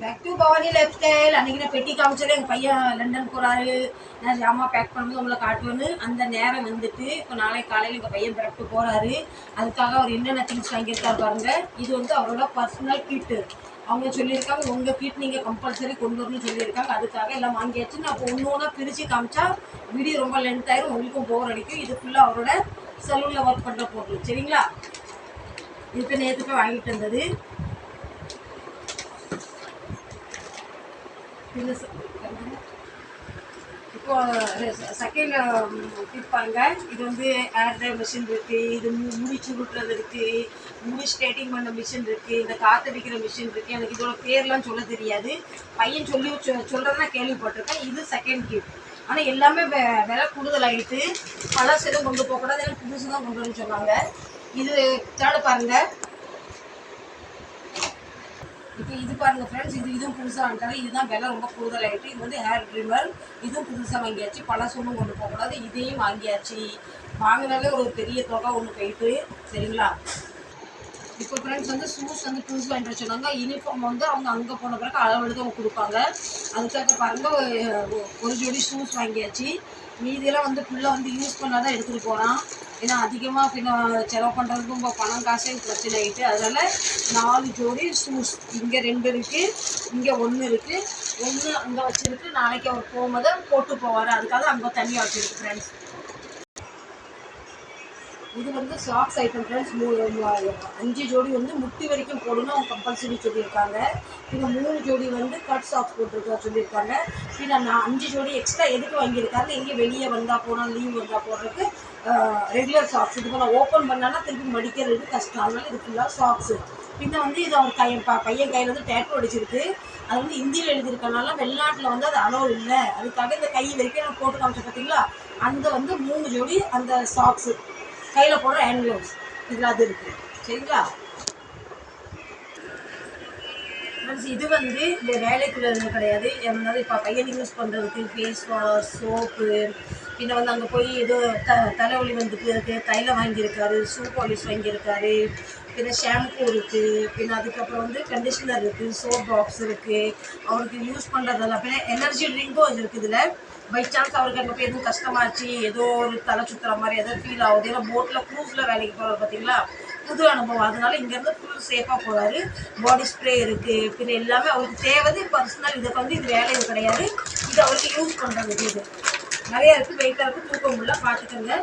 Back to Bhavani lifestyle. அன்றைக்கி நான் பெட்டி காமிச்சது எங்கள் பையன் லண்டன் போகிறாரு, நான் ஜாமான் பேக் பண்ணும்போது உங்களை காட்டுவேன்னு அந்த நேரம் வந்துட்டு இப்போ நாளைக்கு காலையில் எங்கள் பையன் பிறப்பு போகிறாரு. அதுக்காக அவர் என்னென்ன திங்ஸ் வாங்கியிருக்காரு பாருங்க. இது வந்து அவரோட பர்சனல் கிட்டு. அவங்க சொல்லியிருக்காங்க உங்கள் கிட் நீங்கள் கம்பல்சரி கொண்டு வரணும்னு சொல்லியிருக்காங்க. அதுக்காக எல்லாம் வாங்கியாச்சு. நான் இப்போ ஒன்று ஒன்றா பிரித்து காமிச்சா வீடியோ ரொம்ப லென்த் ஆயிரும், உங்களுக்கும் போர் அடிக்கும். இது ஃபுல்லாக அவரோட சலூனில் ஒர்க் பண்ணுற பொருள், சரிங்களா? இப்போ நேற்று போய் வாங்கிட்டு வந்தது. இப்போ செகண்ட் டிப் பாருங்க. இது வந்து ஏர் ட்ரை மிஷின் இருக்குது, இது முடிச்சு விட்டுறது இருக்குது, முடி ஸ்ட்ரைட்டிங் பண்ண மிஷின் இருக்குது, இந்த காற்றடிக்கிற மிஷின் இருக்குது. எனக்கு இதோட பேர்லாம் சொல்ல தெரியாது, பையன் சொல்கிறதா கேள்விப்பட்டிருக்கேன். இது செகண்ட் கிட். ஆனால் எல்லாமே விலை கூடுதலாகிட்டு பழசு எதுவும் கொண்டு போகக்கூடாது, எனக்கு புதுசு தான் கொண்டு வரணும்னு சொன்னாங்க. இது தேர்டு பாருங்கள். இப்போ இது பாருங்கள் ஃப்ரெண்ட்ஸ், இதுவும் புதுசாக வாங்கிட்டாரு. இதுதான் விலை ரொம்ப கூடுதலாகிட்டு. இது வந்து ஹேர் ட்ரிம்மர், இதுவும் புதுசாக வாங்கியாச்சு. பழசு ஒன்றும் கொண்டு போகக்கூடாது, இதையும் வாங்கியாச்சு. வாங்கினாலே ஒரு பெரிய தொகை ஒன்று போயிட்டு, சரிங்களா? இப்போ ஃப்ரெண்ட்ஸ் வந்து ஷூஸ் வந்து புதுசு வாங்கிட்டு சொன்னாங்க. யூனிஃபார்ம் வந்து அவங்க அங்கே போன பிறகு அளவெடுத்து அவங்க கொடுப்பாங்க. அதுக்காக பாருங்கள் ஒரு ஜோடி ஷூஸ் வாங்கியாச்சு. மீதியெல்லாம் வந்து ஃபுல்லாக வந்து யூஸ் பண்ணால் தான் எடுத்துகிட்டு போகிறான். ஏன்னா அதிகமாக செலவு பண்ணுறதுக்கும் இப்போ பணம் காசே பிரச்சனை ஆகிட்டு. அதனால் 4 ஜோடி ஷூஸ். இங்கே 2 இருக்குது, இங்கே 1 இருக்குது, 1 அங்கே வச்சுருக்கு. நாளைக்கு அவர் போகும்போது போட்டு போவார், அதுக்காக அங்கே தனியாக வச்சுருக்கு ஃப்ரெண்ட்ஸ். இது வந்து சாக்ஸ் ஐட்டம் ஃப்ரெண்ட்ஸ். 5 ஜோடி வந்து முட்டி வரைக்கும் போடணும் அவங்க கம்பல்சரி சொல்லியிருக்காங்க. பின்ன 3 ஜோடி வந்து கட் சாக்ஸ் போட்டிருக்கா சொல்லியிருக்காங்க. பின்ன நான் 5 ஜோடி எக்ஸ்ட்ரா எதுக்கு வாங்கியிருக்காங்க, எங்கே வெளியே வந்தால் போனால் லீவ் வந்தால் போடுறதுக்கு ரெகுலர் சாக்ஸ். இதுக்கு நான் ஓப்பன் பண்ணான்னா திருப்பி மடிக்கிறது கஷ்டம், அதனால இது ஃபுல்லாக சாக்ஸு. பின்ன வந்து இது அவங்க பையன் கையில் வந்து டேட்டோ அடிச்சிருக்கு. அது வந்து ஹிந்தியில் எழுதியிருக்கனால வெளிநாட்டில் வந்து அது அலோவ் இல்லை. அதுக்காக இந்த கை வரைக்கும் நான் போட்டு காமிச்சேன் பார்த்தீங்களா, அந்த வந்து 3 ஜோடி அந்த சாக்ஸு கையில் போடுற ஹேண்ட் க்ளவுஸ் இதில் அது இருக்குது, சரிங்களா? ஃப்ரெண்ட்ஸ் இது வந்து இந்த வேலைக்குள்ளது கிடையாது. என்னாவது இப்போ பையனுக்கு யூஸ் பண்ணுறதுக்கு ஃபேஸ் வாஷ், சோப்பு, பின்ன வந்து அங்கே போய் ஏதோ தலைவலி வந்துட்டு இருக்குது, தைலம் வாங்கியிருக்காரு, ஷூ பாலிஷ் வாங்கியிருக்காரு, பின்ன ஷாம்பூ இருக்குது, பின்ன அதுக்கப்புறம் வந்து கண்டிஷ்னர் இருக்குது, சோப் பாக்ஸ் இருக்குது, அவருக்கு யூஸ் பண்ணுறதெல்லாம். பின்ன எனர்ஜி ட்ரிங்க்கும் இருக்குது. இதில் பை சான்ஸ் அவருக்கு அங்கே போய் எதுவும் கஷ்டமாச்சு, ஏதோ ஒரு தலை சுற்றுற மாதிரி ஏதோ ஃபீல் ஆகுது. ஏன்னா போட்டில் க்ரூஸில் வேலைக்கு போகிறாரு பார்த்தீங்களா, புது அனுபவம். அதனால இங்கேருந்து ஃபுல் சேஃபாக போகிறாரு. பாடி ஸ்ப்ரே இருக்குது, பின்ன எல்லாமே அவருக்கு தேவை. பர்சனல் இதுக்கு வந்து இது வேலை கிடையாது, இது அவருக்கு யூஸ் பண்ணுறதுக்கு. இது நிறையா இருக்குது, வெயிட்டாக இருக்குது, தூக்க முடியல, பார்த்துக்கோங்க.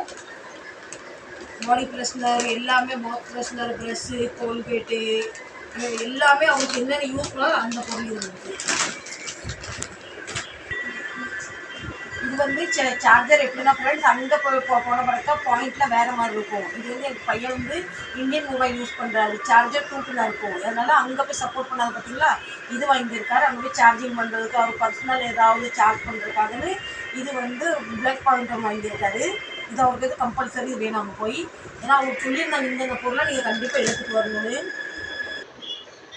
பாடி ஃப்ரெஷ்னர் எல்லாமே, மவுத் ஃப்ரெஷ்னர், ப்ரெஷ்ஷு, கோல்கேட்டு எல்லாமே அவருக்கு என்னென்ன யூஸ் பண்ணாலும் அந்த பொருள் இருக்குது. இது வந்து சார்ஜர் எப்படின்னா ஃப்ரெண்ட்ஸ், அங்கே போன பிறகு பாயிண்ட்டில் வேறு மாதிரி இருக்கும். இது வந்து எங்கள் பையன் வந்து இந்தியன் மொபைல் யூஸ் பண்ணுறாரு, சார்ஜர் 2 தான் இருக்கும். அதனால் அங்கே போய் சப்போர்ட் பண்ணாது பார்த்தீங்களா, இது வாங்கியிருக்காரு. அங்கே போய் சார்ஜிங் பண்ணுறதுக்கு, அவர் பர்சனல் ஏதாவது சார்ஜ் பண்ணுறதுக்காகன்னு இது வந்து பிளாக் பாயிண்டர் வாங்கியிருக்காரு. இது அவருக்கு வந்து கம்பல்சரி வேணும் அங்கே போய். ஏன்னா அவங்க சொல்லியிருந்தாங்க இந்த பொருளை நீங்கள் கண்டிப்பாக எடுத்துகிட்டு வரணும்னு.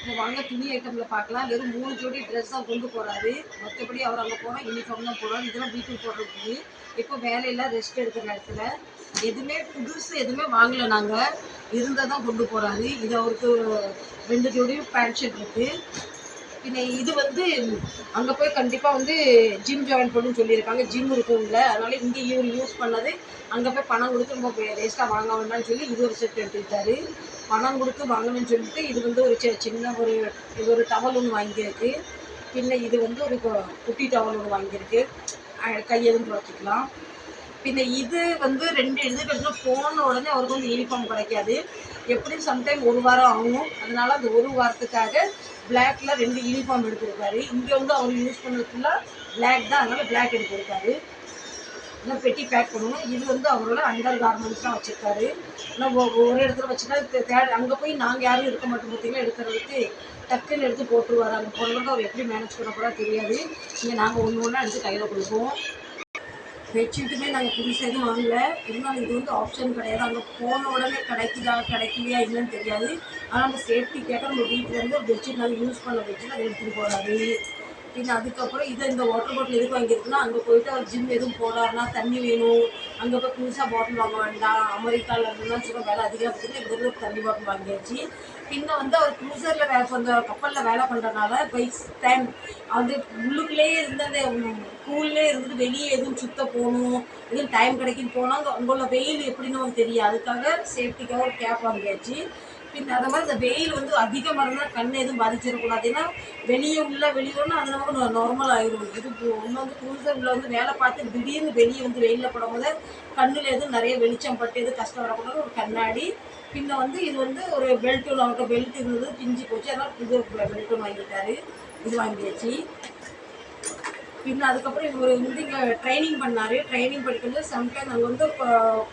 இப்போ வாங்க துணி ஐட்டமில் பார்க்கலாம். வெறும் 3 ஜோடி ட்ரெஸ் தான் கொண்டு போகிறாரு. மற்றபடி அவர் அங்கே போனால் யூனிஃபார்ம் தான் போடுறாரு. இதெல்லாம் வீட்டுக்கு போடுறதுக்கு. இப்போ வேலையெல்லாம் ரெஸ்ட் எடுக்கிற நேரத்தில் எதுவுமே புதுசு எதுவுமே வாங்கலை. நாங்கள் இருந்தால் தான் கொண்டு போகிறாரு. இது அவருக்கு 2 ஜோடி பேண்ட் ஷர்ட் இருக்குது. பின்ன இது வந்து அங்கே போய் கண்டிப்பாக வந்து ஜிம் ஜாயின் பண்ணணும்னு சொல்லியிருக்காங்க. ஜிம் இருக்குங்கள, அதனால் இங்கே இவர் யூஸ் பண்ணது அங்கே போய் பணம் கொடுத்து ரொம்ப வேஸ்ட்டாக வாங்க வேண்டாம்னு சொல்லி இது ஒரு செட் எடுத்துக்கிட்டாரு. பணம் கொடுத்து வாங்கணும்னு சொல்லிட்டு இது வந்து ஒரு சின்ன ஒரு டவல் ஒன்று வாங்கியிருக்கு. பின்ன இது வந்து ஒரு குட்டி டவல் ஒன்று வாங்கியிருக்கு, கையெழுந்து வச்சுக்கலாம். பின்ன இது வந்து 2 எடுத்துக்கிட்டு போன உடனே அவருக்கு வந்து யூனிஃபார்ம் கிடைக்காது. எப்படியும் சம்டைம் 1 வாரம் ஆகும். அதனால் அந்த 1 வாரத்துக்காக பிளாக்ல 2 யூனிஃபார்ம் எடுத்திருக்காரு. இங்கே வந்து அவர் யூஸ் பண்ணதுக்குள்ள பிளாக் தான், அதனால் பிளாக் எடுத்திருக்காரு. இன்னும் பெட்டி பேக் பண்ணணும். இது வந்து அவரோட அண்டர் கார்மெண்ட்ஸ் தான் வச்சுருக்காரு. ஆனால் ஒரு இடத்துல வச்சுன்னா அங்கே போய் நாங்கள் யாரும் இருக்க மாட்டோம் பார்த்தீங்கன்னா, எடுக்கிறதுக்கு டக்குன்னு எடுத்து போட்டுருவார். அங்கே போனவங்க அவர் எப்படி மேனேஜ் பண்ண கூட தெரியாது. இங்கே நாங்கள் ஒன்று எடுத்து கையில் கொடுப்போம். பெட்ஷீட்டுமே நாங்கள் புதுசாக எதுவும் வாங்கலை, இருந்தாலும் இது வந்து ஆப்ஷன் கிடையாது. அங்கே போன உடனே கிடைக்கலையா இல்லைன்னு தெரியாது. ஆனால் அந்த சேஃப்டி கேட்டால் நம்ம வீட்டில் இருந்து ஒரு பெட்ஷீட் நாங்கள் யூஸ் பண்ண பெட்ஷீட் அதை எடுத்துகிட்டு போகிறாரு. பின்ன அதுக்கப்புறம் இதை இந்த வாட்டர் பாட்டில் எதுக்கு வாங்கியிருக்குன்னா, அங்கே போயிட்டு அவர் ஜிம் எதுவும் போனார்னா தண்ணி வேணும், அங்கே போய் புதுசாக பாட்டில் வாங்க வேண்டாம், அமெரிக்காவில் இருந்துன்னா சும்மா வேலை அதிகம் இருக்குதுன்னு இங்கேருந்து தண்ணி பாட்டில் வாங்கியாச்சு. பின்ன வந்து அவர் க்ரூசரில் அந்த கப்பலில் வேலை பண்ணுறதுனால பை டைம் வந்து உள்ளுக்குள்ளேயே இருந்து அந்த கூல்லே இருந்துட்டு வெளியே எதுவும் சுத்த போகணும், எதுவும் டைம் கிடைக்குன்னு போனால் அங்கே உள்ள வெயில் எப்படின்னு நமக்கு தெரியும். அதுக்காக சேஃப்டிக்காக ஒரு கேப் வாங்கியாச்சு. பின் அது மாதிரி இந்த வெயில் வந்து அதிகமாக இருந்தால் கண்ணை எதுவும் பாதிச்சிடக்கூடாது. ஏன்னா வெளியோன்னா அது நமக்கு நார்மல் ஆகிடும். இது ஒன்று வந்து க்ரூசரில் வந்து வேலை பார்த்து திடீர்னு வெளியே வந்து வெயிலில் படும் போது கண்ணில் எதுவும் நிறைய வெளிச்சம் பட்டு எதுவும் கஷ்டம் வரக்கூடாது ஒரு கண்ணாடி. பின்ன வந்து இது வந்து ஒரு பெல்ட் ஒன்று அவர்கிட்ட பெல்ட் இருந்தது பிஞ்சு போச்சு, அதனால் இது பெல்ட் ஒன்று வாங்கிட்டாரு. இது வாங்கியாச்சு. பின்ன அதுக்கப்புறம் இவர் வந்து இங்கே ட்ரைனிங் பண்ணார். ட்ரைனிங் படிக்கும்போது சம்டைம் அங்கே வந்து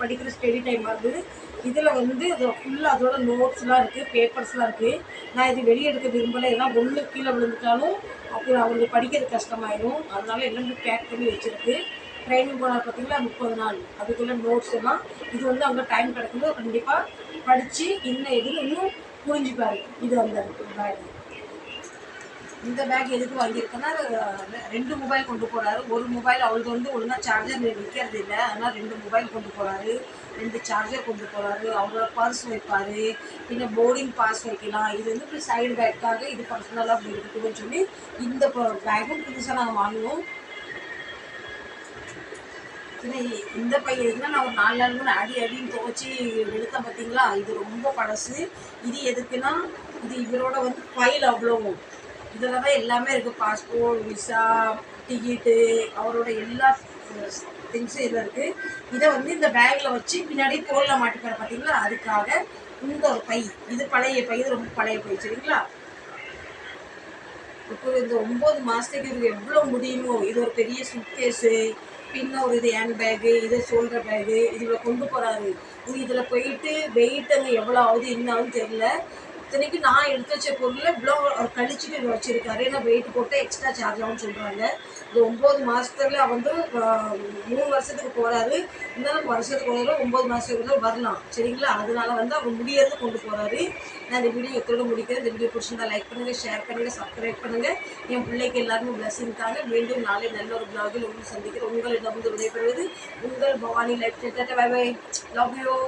படிக்கிற ஸ்டடி டைம் ஆகுது. இதில் வந்து அது ஃபுல்லாக அதோட நோட்ஸ்லாம் இருக்குது, பேப்பர்ஸ்லாம் இருக்குது. நான் இது வெளியே எடுக்க விரும்பலை. ஏன்னா ஒன்று கீழே விழுந்துட்டாலும் அப்போ அவங்களுக்கு படிக்கிறது கஷ்டமாயிடும். அதனால எல்லாமே பேக் பண்ணி வச்சுருக்கு. ட்ரைனிங் போனால் பார்த்தீங்கன்னா 30 நாள் அதுக்குள்ளே நோட்ஸ் எல்லாம் இது வந்து அங்கே டைம் கிடைக்கும்போது கண்டிப்பாக படித்து இன்னும் எதுன்னு இன்னும் புரிஞ்சுப்பாரு. இது அந்த பேக். இந்த பேக் எதுக்கு வாங்கியிருக்கேன்னா 2 மொபைல் கொண்டு போகிறாரு. ஒரு மொபைல் அவருக்கு வந்து ஒழுங்காக சார்ஜர் நிற்கிறது இல்லை, அதனால் 2 மொபைல் கொண்டு போகிறாரு, 2 சார்ஜர் கொண்டு போகிறாரு. அவரோட பர்ஸ் வைப்பார், பின்ன போர்டிங் பாஸ் வைக்கலாம். இது வந்து இப்படி சைடு பேக்காக இது பர்சனலாக அப்படி இருக்குதுன்னு சொல்லி இந்த பேக்கும் புதுசாக நாங்கள் வாங்கினோம். இந்த பையன் எதுனா நான் ஒரு 4 நாள் கூட அடின்னு துவச்சி எடுத்தேன் பார்த்தீங்களா. இது ரொம்ப பழசு. இது எதுக்குன்னா இது இவரோட வந்து ஃபைல் அவ்வளவும் இதில் தான் எல்லாமே இருக்குது. பாஸ்போர்ட், விசா, டிக்கெட்டு, அவரோட எல்லா திங்ஸும் இதில் இருக்குது. இதை வந்து இந்த பேக்கில் வச்சு பின்னாடி தோளில் மாட்டிப்பார் பார்த்தீங்களா, அதுக்காக இந்த ஒரு பை. இது பழைய பை, இது ரொம்ப பழைய பை சரிங்களா. இப்போ இந்த 9 மாதத்துக்கு இது எவ்வளோ முடியுமோ இது ஒரு பெரிய சுட்கேஸு, பின்ன ஒரு இது ஹேண்ட் பேகு, இது ஷோல்டர் பேகு, இதில் கொண்டு போகிறாரு. இதில் போயிட்டு வெயிட் அங்கே எவ்வளோ ஆகுது என்ன ஆகுதுன்னு தெரியல. இத்தனைக்கு நான் எடுத்து வச்ச பொருள் இவ்வளோ கழிச்சுட்டு இவர் வச்சுருக்காரு. ஏன்னா வெயிட் போட்டு எக்ஸ்ட்ரா சார்ஜ் ஆகும்னு சொல்கிறாங்க. இந்த 9 மாதத்துல வந்து 3 வருஷத்துக்கு போகிறாரு. இருந்தாலும் வருஷத்துக்கு ஒரு 9 மாதத்துக்குள்ள வரலாம் சரிங்களா. அதனால வந்து அவர் முடியறது கொண்டு போகிறாரு. நான் இந்த வீடியோ எத்தோட முடிக்கிறேன். இந்த வீடியோ பிடிச்சிருந்தா லைக் பண்ணுங்கள், ஷேர் பண்ணுங்கள், சப்ஸ்கிரைப் பண்ணுங்கள். என் பிள்ளைக்கு எல்லாருமே பிளஸிங் தாங்க. மீண்டும் நாளை நல்ல ஒரு பிளாகில் உங்களை சந்திக்கிறேன். உங்களிடம் வந்து விடைபெறுவது உங்கள் Bhavani life. Bye bye. Love you.